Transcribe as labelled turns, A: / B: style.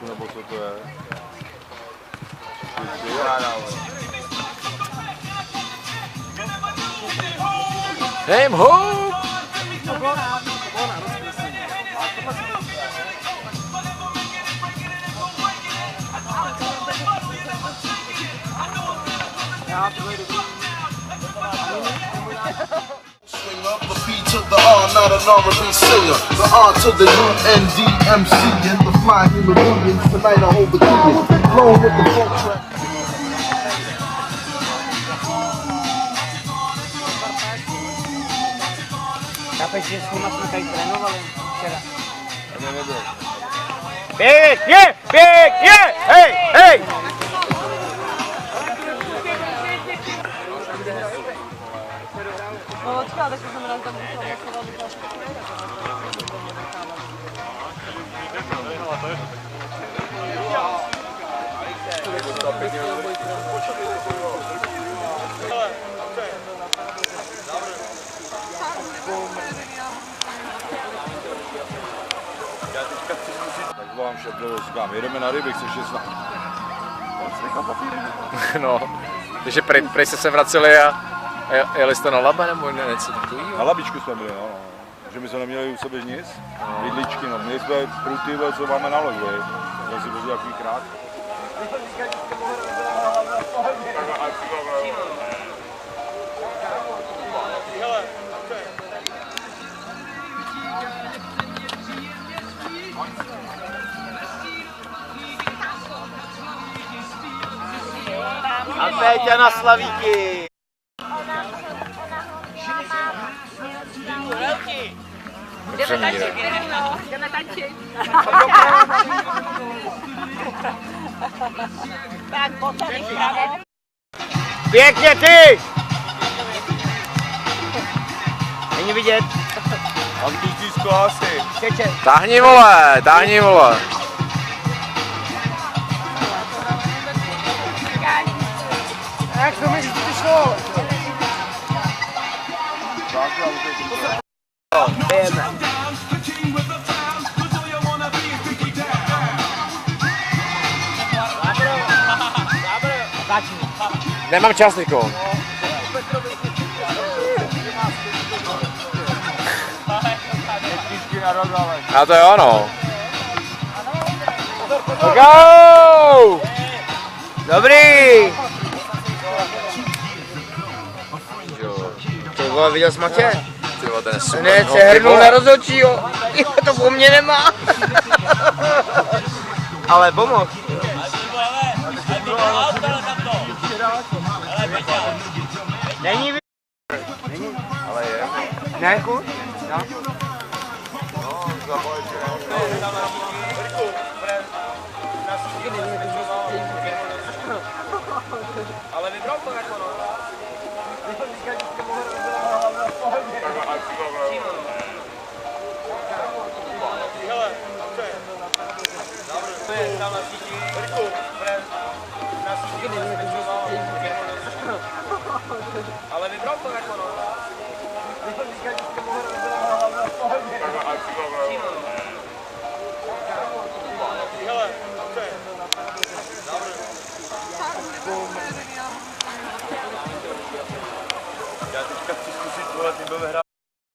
A: Ameriku, nebo co to je?
B: Name hope!
C: Swing up the P to the R, not an R&B singer. The R to the UNDMC and the fly human beings. Tonight I hold the key. Flowing with the funk track.
D: Chápeš, že s nima jsme tady trénovali včera?
B: Pěkně! Pěkně! Hej! Hej!
E: No počkej, tak jsem raz tam musela
A: Tak vám šeplo, říkám, jedeme na ryby, chceš je snad.
B: No, takže prej se sem vraceli a jeli jste na Labe nebo něco takového?
A: Na Labičku jsme byli, no. Že my jsme neměli u sebe nic, vidličky, no. Měli jsme pruty, co máme na loď, vej. Já si vozil jaký krát.
D: A Péťa na slavíky!
E: Jdeme tančit. Tak, posadí právě.
B: Pěkně ty!
D: Není vidět.
A: Antutísko asi.
B: Táhni vole, táhni vole.
D: Jak to mi přišlo? Jdeme.
B: Nemám čas, Niko. A to je ono. Go!
D: Dobrý! Ty vole, viděl jsi Matě?
B: Ty vole, ten je super.
D: Ne, se hrnul na rozhodčího. To po mně nemá. Ale pomohl. Není vidět.
A: Ale je.
D: Ne, kuď? No.
B: Ale vybral to jako no. Hele, to je tam na síti. Na síti ale vybral to jako no. Hele, já teďka chci zkusit, ty budeme hrát.